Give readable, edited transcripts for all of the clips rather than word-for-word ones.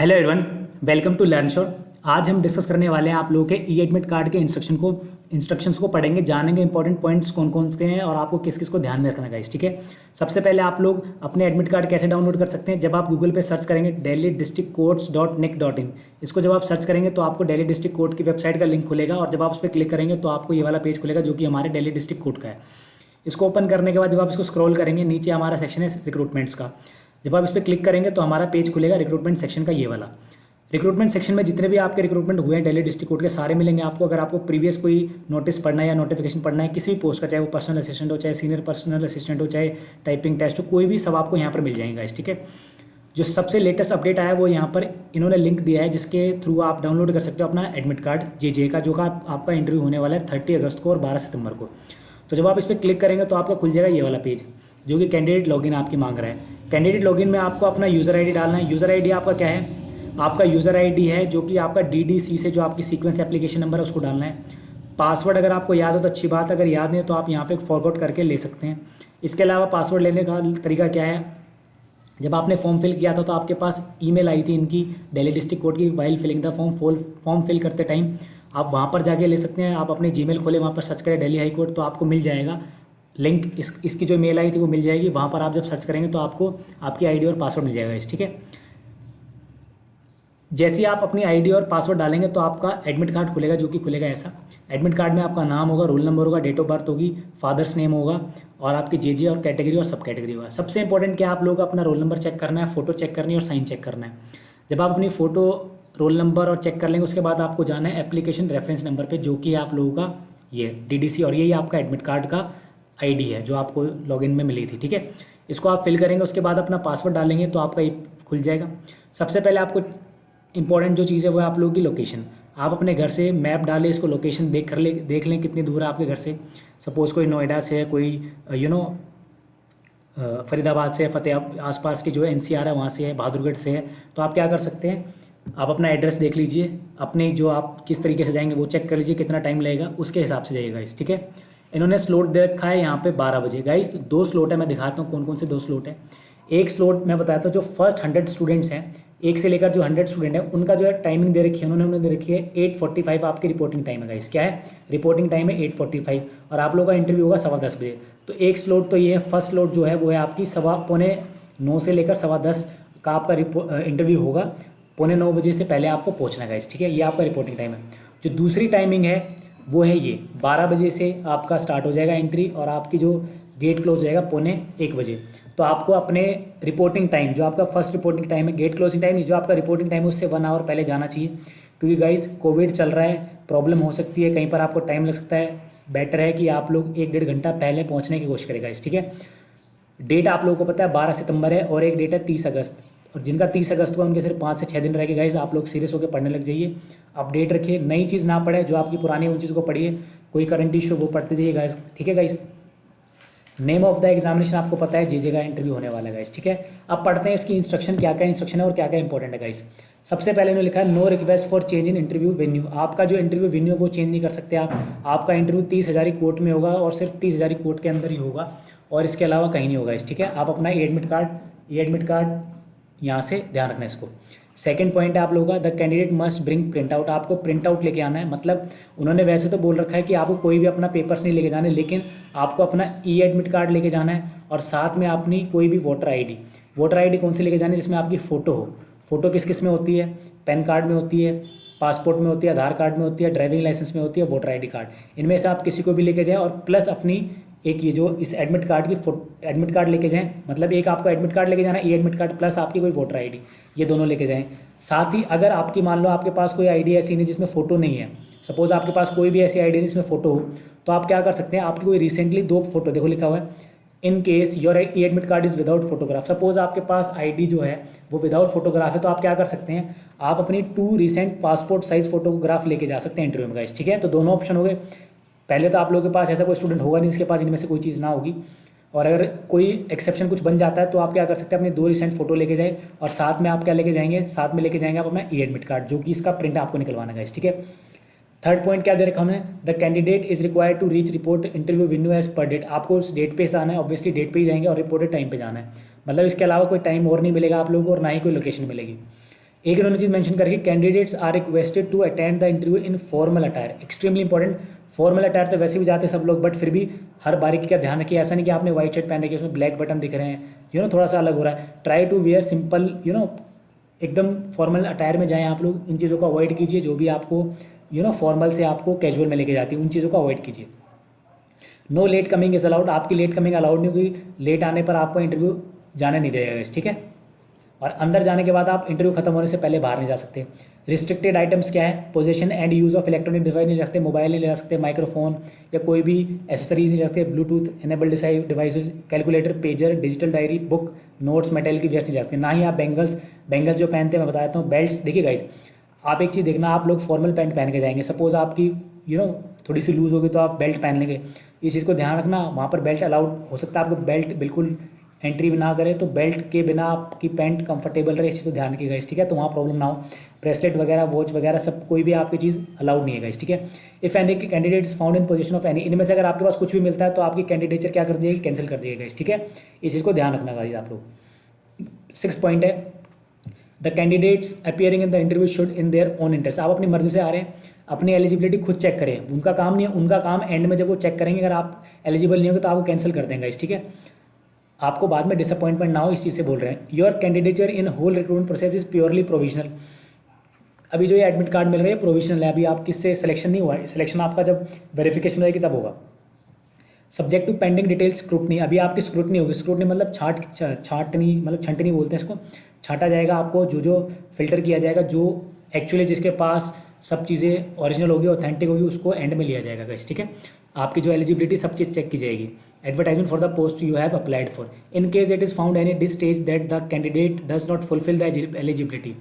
Hello everyone, welcome to learn sure. आज हम discuss करने वाले हैं आप लोगों के ई एडमिट कार्ड के इंस्ट्रक्शंस को पढ़ेंगे, जानेंगे इंपॉर्टेंट पॉइंट्स कौन कौन से हैं और आपको किस किस को ध्यान में रखना है गाइस। ठीक है, सबसे पहले आप लोग अपने एडमिट कार्ड कैसे डाउनलोड कर सकते हैं। जब आप गूगल पे सर्च करेंगे delhi-district-courts.nic.in, इसको जब आप सर्च करेंगे तो आपको दिल्ली डिस्ट्रिक्ट कोर्ट की वेबसाइट का लिंक खुलेगा और जब आप उस पर क्लिक करेंगे तो आपको ये वाला पेज खुलेगा जो कि हमारे दिल्ली डिस्ट्रिक्ट कोर्ट का है। इसको ओपन करने के बाद जब आप इसको स्क्रॉल करेंगे नीचे हमारा सेक्शन है रिक्रूटमेंट्स का। जब आप इस पर क्लिक करेंगे तो हमारा पेज खुलेगा रिक्रूटमेंट सेक्शन का, ये वाला। रिक्रूटमेंट सेक्शन में जितने भी आपके रिक्रूटमेंट हुए हैं दिल्ली डिस्ट्रिक्ट कोर्ट के सारे मिलेंगे आपको। अगर आपको प्रीवियस कोई नोटिस पढ़ना है या नोटिफिकेशन पढ़ना है किसी भी पोस्ट का, चाहे वो पर्सनल असिस्टेंट हो, चाहे सीनियर पर्सनल असिस्टेंट हो, चाहे टाइपिंग टेस्ट हो, कोई भी सब आपको यहाँ पर मिल जाएगा इस। ठीक है, जो सबसे लेटेस्ट अपडेट आया है वो यहाँ पर इन्होंने लिंक दिया है जिसके थ्रू आप डाउनलोड कर सकते हो अपना एडमिट कार्ड जे का, जो का आपका इंटरव्यू होने वाला है 30 अगस्त को और 12 सितंबर को। तो जब आप इस पर क्लिक करेंगे तो आपका खुल जाएगा ये वाला पेज जो कि कैंडिडेट लॉगिन आपकी मांग रहा है। कैंडिडेट लॉगिन में आपको अपना यूज़र आईडी डालना है। यूज़र आईडी आपका क्या है? आपका यूज़र आईडी है जो कि आपका DDC से जो आपकी सीक्वेंस एप्लीकेशन नंबर है उसको डालना है। पासवर्ड अगर आपको याद हो तो अच्छी बात, अगर याद नहीं है तो आप यहाँ पे फॉरगॉट करके ले सकते हैं। इसके अलावा पासवर्ड लेने का तरीका क्या है? जब आपने फॉर्म फिल किया था तो आपके पास ईमेल आई थी इनकी दिल्ली डिस्ट्रिक्ट कोर्ट की, while filling the form fill करते टाइम आप वहाँ पर जाके ले सकते हैं। आप अपने जीमेल खोले, वहाँ पर सर्च करें दिल्ली हाई कोर्ट तो आपको मिल जाएगा लिंक। इसकी जो मेल आई थी वो मिल जाएगी। वहाँ पर आप जब सर्च करेंगे तो आपको आपकी आईडी और पासवर्ड मिल जाएगा इस। ठीक है, जैसे ही आप अपनी आईडी और पासवर्ड डालेंगे तो आपका एडमिट कार्ड खुलेगा जो कि खुलेगा ऐसा। एडमिट कार्ड में आपका नाम होगा, रोल नंबर होगा, डेट ऑफ बर्थ होगी, फादर्स नेम होगा और आपकी जे और कैटेगरी और सब कैटेगरी होगा। सबसे इंपॉर्टेंट क्या, आप लोगों को अपना रोल नंबर चेक करना है, फोटो चेक करनी है और साइन चेक करना है। जब आप अपनी फ़ोटो, रोल नंबर और चेक कर लेंगे उसके बाद आपको जाना है एप्लीकेशन रेफरेंस नंबर पर जो कि आप लोगों का ये DDC और यही आपका एडमिट कार्ड का ID है जो आपको लॉगिन में मिली थी। ठीक है, इसको आप फिल करेंगे, उसके बाद अपना पासवर्ड डालेंगे तो आपका ये खुल जाएगा। सबसे पहले आपको इंपॉर्टेंट जो चीज़ है वो है आप लोगों की लोकेशन। आप अपने घर से मैप डालें, इसको लोकेशन देख लें कितनी दूर है आपके घर से। सपोज़ कोई नोएडा से है, कोई फरीदाबाद से है, फतेह आसपास की जो NCR है वहाँ से है, बहादुरगढ़ से है, तो आप क्या कर सकते हैं, आप अपना एड्रेस देख लीजिए, अपने जो आप किस तरीके से जाएंगे वो चेक कर लीजिए कितना टाइम लगेगा, उसके हिसाब से जाइएगा इस। ठीक है, इन्होंने स्लॉट दे रखा है यहाँ पे 12 बजे। गाइस 2 स्लॉट है, मैं दिखाता हूँ कौन कौन से 2 स्लॉट है। एक स्लॉट मैं बताता हूँ, जो फर्स्ट 100 स्टूडेंट्स हैं, एक से लेकर जो 100 स्टूडेंट है उनका जो है टाइमिंग दे रखी है उन्होंने दे रखी है 8:45 आपकी रिपोर्टिंग टाइम है गाइस। क्या है? रिपोर्टिंग टाइम है 8:45 और आप लोगों का इंटरव्यू होगा 10:15 बजे। तो एक स्लॉट तो ये है, फर्स्ट स्लॉट जो है वो है आपकी 9:15 से लेकर 10:15 का आपका इंटरव्यू होगा। 8:45 बजे से पहले आपको पहुँचना है गाइस। ठीक है, ये आपका रिपोर्टिंग टाइम है। जो दूसरी टाइमिंग है वो है ये 12 बजे से आपका स्टार्ट हो जाएगा एंट्री और आपकी जो गेट क्लोज हो जाएगा 12:45 बजे। तो आपको अपने रिपोर्टिंग टाइम, जो आपका फर्स्ट रिपोर्टिंग टाइम है, गेट क्लोजिंग टाइम नहीं, जो आपका रिपोर्टिंग टाइम है उससे 1 आवर पहले जाना चाहिए, क्योंकि गाइस कोविड चल रहा है, प्रॉब्लम हो सकती है, कहीं पर आपको टाइम लग सकता है। बेटर है कि आप लोग 1-1.5 घंटा पहले पहुँचने की कोशिश करें गाइस। ठीक है, डेट आप लोगों को पता है 12 सितंबर है और एक डेट है 30 अगस्त, और जिनका 30 अगस्त को उनके सिर्फ 5 से 6 दिन रह गए गाइस। आप लोग सीरियस होकर पढ़ने लग जाइए, अपडेट रखिए, नई चीज़ ना पढ़े, जो आपकी पुरानी उन चीज़ को पढ़िए, कोई करंट इशू वो पढ़ते जाइए गाइस। ठीक है guys, name of the examination आपको पता है, जे का इंटरव्यू होने वाला है गाइस। ठीक है, अब पढ़ते हैं इसकी इंस्ट्रक्शन, क्या क्या इंस्ट्रक्शन है और क्या क्या इंपॉर्टेंट है गाइस। सबसे पहले इन्होंने लिखा है no request for change in interview venue. आपका जो इंटरव्यू वेन्यू वो चेंज नहीं कर सकते आप। आपका इंटरव्यू 30 हज़ारी कोर्ट में होगा और सिर्फ 30 हज़ारी कोर्ट के अंदर ही होगा और इसके अलावा कहीं नहीं होगा इस। ठीक है, आप अपना एडमिट कार्ड यहाँ से ध्यान रखना है इसको। सेकंड पॉइंट है आप लोगों का, the candidate must bring print out. आपको प्रिंट आउट लेके आना है। मतलब उन्होंने वैसे तो बोल रखा है कि आपको कोई भी अपना पेपर्स नहीं लेके जाना है, लेकिन आपको अपना एडमिट कार्ड लेके जाना है और साथ में अपनी कोई भी वोटर आईडी कौन सी लेके जानी है जिसमें आपकी फ़ोटो हो। फ़ोटो किस किस में होती है? पैन कार्ड में होती है, पासपोर्ट में होती है, आधार कार्ड में होती है, ड्राइविंग लाइसेंस में होती है, वोटर ID कार्ड। इनमें से आप किसी को भी लेके जाएं और प्लस अपनी एक ये जो इस एडमिट कार्ड लेके जाएं। मतलब एक आपको एडमिट कार्ड लेके जाना है, एडमिट कार्ड प्लस आपकी कोई वोटर ID, ये दोनों लेके जाएं। साथ ही अगर आपकी मान लो आपके पास कोई ID ऐसी नहीं जिसमें फ़ोटो नहीं है, सपोज़ आपके पास कोई भी ऐसी ID नहीं जिसमें फ़ोटो हो, तो आप क्या कर सकते हैं, आपकी कोई रिसेंटली 2 फोटो, देखो लिखा हुआ है in case your admit card is without photograph. Suppose आपके पास ID जो है वो विदाउट फोटोग्राफ है, तो आप क्या कर सकते हैं, आप अपनी 2 रिसेंट पासपोर्ट साइज़ फोटोग्राफ लेके जा सकते हैं इंटरव्यू में गाइस। ठीक है, तो दोनों ऑप्शन हो गए। पहले तो आप लोगों के पास ऐसा कोई स्टूडेंट होगा नहीं जिसके पास इनमें से कोई चीज़ ना होगी, और अगर कोई एक्सेप्शन कुछ बन जाता है तो आप क्या कर सकते हैं, अपनी 2 रिसेंट फोटो लेके जाए और साथ में आप क्या लेके जाएंगे, साथ में लेके जाएंगे आप अपना एडमिट कार्ड, जो कि इसका प्रिंट आपको निकलवाना है। ठीक है, थर्ड पॉइंट क्या दे रखा उन्होंने, the candidate is required to reach report interview venue as per date. आपको उस डेट पे आना है, ऑब्वियसली डेट पे ही जाएंगे और रिपोर्टेड टाइम पे जाना है। मतलब इसके अलावा कोई टाइम और नहीं मिलेगा आप लोगों को और ना ही कोई लोकेशन मिलेगी। एक इन्होंने चीज़ मेंशन करके, candidates are requested to attend the interview in formal attire, extremely important. Formal attire तो वैसे भी जाते हैं सब लोग, बट फिर भी हर बारीकी का ध्यान रखिए। ऐसा नहीं कि आपने व्हाइट शर्ट पहन रखी है उसमें ब्लैक बटन दिख रहे हैं, थोड़ा सा अलग हो रहा है। ट्राई टू वेयर सिंपल, एकदम फॉर्मल अटायर में जाएँ आप लोग। इन चीज़ों को अवॉइड कीजिए, जो भी आपको फॉर्मल से आपको कैजुअल में लेके जाती है, उन चीज़ों को अवॉइड कीजिए। No late coming is allowed, आपकी लेट कमिंग अलाउड नहीं होगी, लेट आने पर आपको इंटरव्यू जाने नहीं देगा इस, ठीक है। और अंदर जाने के बाद आप इंटरव्यू खत्म होने से पहले बाहर नहीं जा सकते। रिस्ट्रिक्टेड आइटम्स क्या है, position and use of electronic device नहीं ले सकते, मोबाइल नहीं ले जा सकते, माइक्रोफोन या कोई भी एसेसरीज नहीं ले सकते, Bluetooth enabled devices, calculator, pager, digital diary, book, notes, metal की वेस्ट नहीं जा सकते। ना ही आप बेंगल्स जो पहनते हैं, मैं बता देता हूँ, बेल्ट्स। देखिए गाइस, आप एक चीज़ देखना, आप लोग फॉर्मल पैंट पहन के जाएंगे, सपोज आपकी थोड़ी सी लूज़ होगी तो आप बेल्ट पहन लेंगे, इस चीज़ को ध्यान रखना। वहाँ पर बेल्ट अलाउड हो सकता है, आपको बेल्ट बिल्कुल एंट्री भी ना करे, तो बेल्ट के बिना आपकी पैंट कंफर्टेबल रहे, इस चीज़ को ध्यान रखिएगा इस, ठीक है। तो वहाँ प्रॉब्लम ना हो। ब्रेसलेट वगैरह, वॉच वगैरह सब कोई भी आपकी चीज़ अलाउड नहीं है गाइस, ठीक है। If any candidate is found in position of any, इनमें से अगर आपके पास कुछ भी मिलता है तो आपकी कैंडिडेचर क्या कर दिएगी, कैंसिल कर दिएगा गाइस, ठीक है। इस चीज़ को ध्यान रखना गाइस आप लोग। 6 पॉइंट है, the candidates appearing in the interview should in their own interest, आप अपनी मर्जी से आ रहे हैं, अपनी एलिजिबिलिटी खुद चेक करें, उनका काम नहीं है। उनका काम एंड में जब वो चेक करेंगे, अगर आप एलिजिबल नहीं होंगे तो आपको कैंसिल कर देंगे इस, ठीक है। आपको बाद में डिसअपॉइंटमेंट ना हो, इस चीज़ से बोल रहे हैं। Your candidature in whole recruitment process is purely provisional, अभी जो ये एडमिट कार्ड मिल रहा है प्रोविजनल है, अभी आप किससे सिलेक्शन नहीं हुआ है, सिलेक्शन आपका जब वेरिफिकेशन होगी तब होगा। Subject to pending details scrutiny, अभी आपकी स्क्रूटनी होगी। स्क्रूटनी मतलब छाटनी, मतलब छंटनी बोलते हैं इसको। छाटा जाएगा आपको, जो फिल्टर किया जाएगा, जो एक्चुअली जिसके पास सब चीज़ें ओरिजिनल होगी, ऑथेंटिक होगी, उसको एंड में लिया जाएगा गाइस, ठीक है। आपकी जो एलिजिबिलिटी सब चीज़ चेक की जाएगी। Advertisement for the post you have applied for, in case it is found any stage that the candidate does not fulfil the eligibility,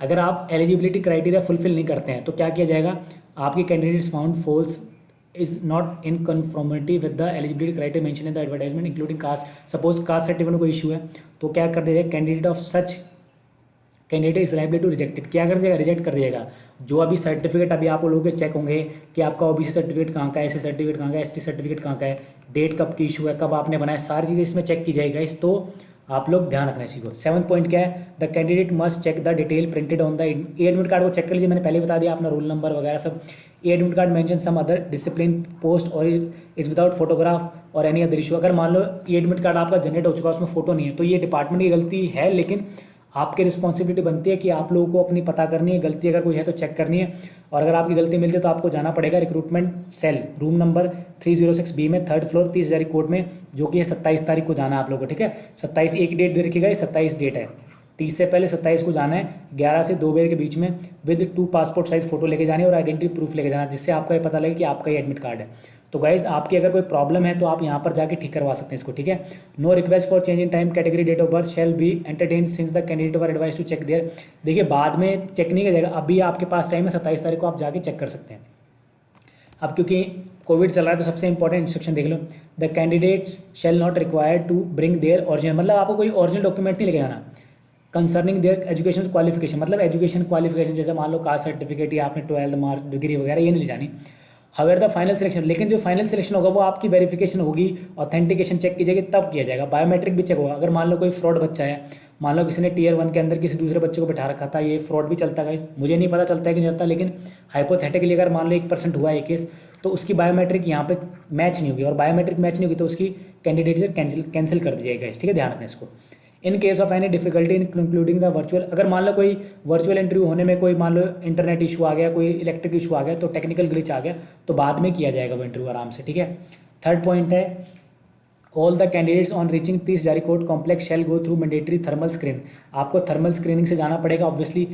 अगर आप एलिजिबिलिटी क्राइटेरिया फुलफिल नहीं करते हैं तो क्या किया जाएगा, आपकी candidates found false is not in conformity with the eligibility criteria mentioned in the advertisement including caste, suppose caste certificate में कोई इशू है तो क्या कर दिया जाएगा, candidate of such candidate is liable to rejected, क्या कर दिएगा, रिजेक्ट कर दिएगा। जो अभी सर्टिफिकेट अभी आप लोगों के चेक होंगे कि आपका ओबीसी सर्टिफिकेट कहाँ का है, एससी सर्टिफिकेट कहाँ का है, एसटी सर्टिफिकेट कहाँ का है, डेट कब की इशू है, कब आपने बनाया, सारी चीज़ें इसमें चेक की जाएगा इस, तो आप लोग ध्यान रखना इसी को। 7 पॉइंट क्या है, the candidate must check the detail printed on the admit card को चेक कर लीजिए, मैंने पहले बता दिया अपना रोल नंबर वगैरह सब। Admit card mention some other discipline post or is without photograph or any other issue, अगर मान लो एडमिट कार्ड आपका जनरेट हो चुका है उसमें फोटो नहीं है तो ये डिपार्टमेंट की गलती है, लेकिन आपकी रिस्पॉन्सिबिलिटी बनती है कि आप लोगों को अपनी पता करनी है, गलती अगर कोई है तो चेक करनी है। और अगर आपकी गलती मिलती है तो आपको जाना पड़ेगा recruitment cell, room number 306B में, 3rd फ्लोर, 30 हज़ारी कोड में, जो कि 27 तारीख को जाना है आप लोगों को, ठीक है। 27 एक डेट दे रखिएगा, ये 27 डेट है, 30 से पहले 27 को जाना है, 11 से 2 बजे के बीच में, विद 2 पासपोर्ट साइज फोटो लेके जानी है और आइडेंटिटी प्रूफ लेके जाना है, जिससे आपको ये पता लगे कि आपका ये एडमिट कार्ड है। तो गाइज आपकी अगर कोई प्रॉब्लम है तो आप यहाँ पर जाके ठीक करवा सकते हैं इसको, ठीक है। No request for change in time category date of birth shall be entertain since the candidate were advise to check there, देखिए बाद में चेक नहीं किया जाएगा, अभी आपके पास टाइम है, 27 तारीख को आप जाके चेक कर सकते हैं। अब क्योंकि कोविड चल रहा है तो सबसे इंपॉर्टेंट इंस्ट्रक्शन देख लो, the candidates shall not require to bring their original, मतलब आपको कोई ओरिजिनल डॉक्यूमेंट नहीं लेके जाना। कंसर्निंग देयर एजुकेशन क्वालिफिकेशन, मतलब एजुकेशन क्वालिफिकेशन जैसे मान लो कास्ट सर्टिफिकेट या आपने 12th मार्क डिग्री वगैरह ये नहीं ले जानी। हाउएवर द फाइनल सिलेक्शन, लेकिन जो फाइनल सिलेक्शन होगा वो आपकी वेरिफिकेशन होगी, ऑथेंटिकेशन चेक की जाएगी, तब किया जाएगा। बायोमेट्रिक भी चेक होगा, अगर मान लो कोई फ्रॉड बच्चा है, मान लो किसी ने Tier 1 के अंदर किसी दूसरे बच्चे को बैठा रखा था, ये फ्रॉड भी चलता है, मुझे नहीं पता चलता है कि नहीं चलता, लेकिन हाइपोथेटिकली अगर मान लो 1% हुआ है केस, तो उसकी बायोमेट्रिक यहाँ पे मैच नहीं होगी, और बायोमेट्रिक मैच नहीं होगी तो उसकी कैंडिडेट कैंसिल कर दी जाएगी, ठीक है, ध्यान रखना इसको। In case of any difficulty in including the virtual, अगर मान लो कोई वर्चुअल इंटरव्यू होने में कोई मान लो इंटरनेट इशू आ गया, कोई इलेक्ट्रिक इशू आ गया, तो टेक्निकल ग्लिच आ गया, तो बाद में किया जाएगा वो इंटरव्यू आराम से, ठीक है। 3rd पॉइंट है, all the candidates on reaching 30 Hazari court complex shall go through mandatory thermal screen, आपको थर्मल स्क्रीनिंग से जाना पड़ेगा ऑब्वियसली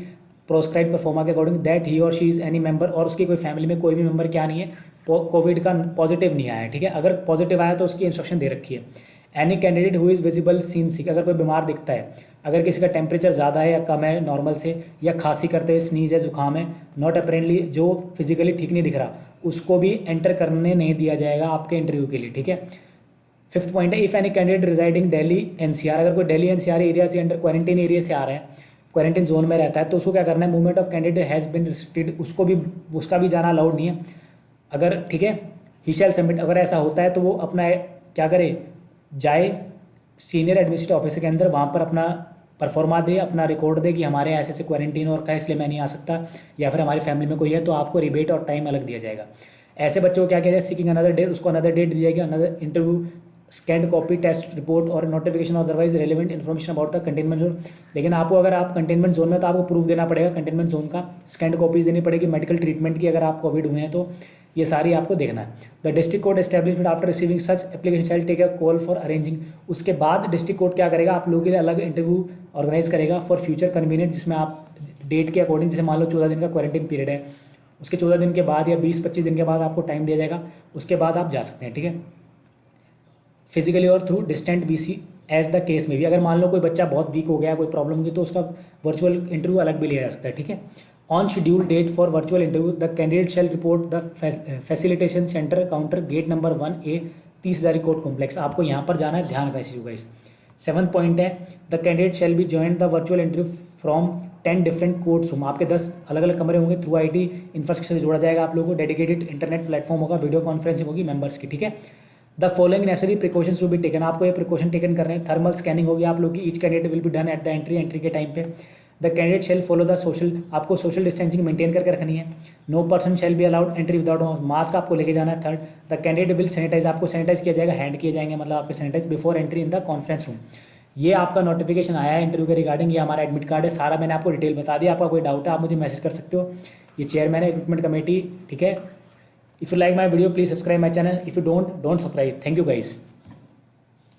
प्रोस्क्राइब परफॉर्मा के according, that he or she is any member, और उसकी कोई फैमिली में कोई भी मेंबर क्या नहीं है कोविड का पॉजिटिव नहीं आया है, ठीक है। अगर पॉजिटिव आया तो उसकी इंस्ट्रक्शन दे रखी है। Any candidate who is visible seen sick, अगर कोई बीमार दिखता है, अगर किसी का टेम्परेचर ज़्यादा है या कम है नॉर्मल से, या खांसी करते हुए स्नीज है, जुकाम है, नॉट अपेरेंटली जो फिजिकली ठीक नहीं दिख रहा, उसको भी एंटर करने नहीं दिया जाएगा आपके इंटरव्यू के लिए, ठीक है। 5th पॉइंट है, if any candidate residing Delhi NCR, अगर कोई दिल्ली NCR एरिया से अंडर क्वारंटीन एरिया से आ रहा है, क्वारंटीन जोन में रहता है, तो उसको क्या करना है, movement of candidate has been restricted, उसका भी जाना अलाउड नहीं है, अगर ठीक है। ही शैल सबमिट, अगर ऐसा होता है तो वो अपना क्या करे, जाए सीनियर एडमिनिस्ट्रेटिव ऑफिसर के अंदर, वहाँ पर अपना परफॉर्मा दे, अपना रिकॉर्ड दे कि हमारे यहाँ ऐसे क्वारंटीन और का इसलिए मैं नहीं आ सकता, या फिर हमारी फैमिली में कोई है, तो आपको रिबेट और टाइम अलग दिया जाएगा। ऐसे बच्चों को क्या किया जाए, सीकिंग अनदर डेट, उसको अनदर डेट दी जाएगी, another interview, scanned copy, test report और notification otherwise relevant information about the containment zone. लेकिन आपको, अगर आप कंटेनमेंट जोन में, तो आपको प्रूफ देना पड़ेगा कंटेनमेंट जोन का, स्कैंड कॉपीज देनी पड़ेगी, मेडिकल ट्रीटमेंट की, अगर आप कोविड हुए हैं तो ये सारी आपको देखना है। The district court establishment after receiving such application shall take a call for arranging. उसके बाद डिस्ट्रिक्ट कोर्ट क्या करेगा, आप लोगों के लिए अलग इंटरव्यू ऑर्गेनाइज करेगा फॉर फ्यूचर कन्वीनियंट, जिसमें आप डेट के अकॉर्डिंग, जैसे मान लो 14 दिन का क्वारंटीन पीरियड है, उसके 14 दिन के बाद या 20-25 दिन के बाद आपको टाइम दिया जाएगा, उसके बाद आप जा सकते हैं, ठीक है। फिजिकली और through distant VC as the case में भी, अगर मान लो कोई बच्चा बहुत वीक हो गया, कोई प्रॉब्लम होगी, तो उसका वर्चुअल इंटरव्यू अलग भी लिया जा सकता है, ठीक है। On schedule date for virtual interview the candidate shall report the facilitation centre counter gate number 1A 30,000 court complex. आपको यहाँ पर जाना है, ध्यान रखना इसी चीज़ का। 7 पॉइंट है, the candidate shall be join the virtual interview from 10 different courts room. आपके 10 अलग अलग कमरे होंगे, थ्रू IT इंफ्रास्ट्रक्चर से जोड़ा जाएगा आप लोगों को, डेडिकेटेड इंटरनेट प्लेटफॉर्म होगा, वीडियो कॉन्फ्रेंसिंग होगी मेंबर्स की, ठीक है। The following necessary precautions to be taken, आपको ये प्रिकॉशन टेकन करने हैं। थर्मल स्कैनिंग होगी आप लोग की, each candidate will be done at the entry के टाइम पे। The candidate shall follow the social, आपको सोशल डिस्टेंसिंग मेंटेन करके रखनी है। No person shall be allowed entry without mask, आपको लेके जाना है। Third, the candidate will sanitize, आपको सैनिटाइज किया जाएगा, हैंड किए जाएंगे, मतलब आपके sanitize before entry in the conference room. ये आपका नोटिफिकेशन आया है इंटरव्यू के रिगार्डिंग, ये हमारा एडमिट कार्ड है, सारा मैंने आपको डिटेल बता दिया। आपका कोई डाउट है आप मुझे मैसेज कर सकते हो। ये चेयरमैन है रिक्रूटमेंट कमेटी, ठीक है। If you like my video please subscribe my channel, if you don't subscribe. Thank you guys.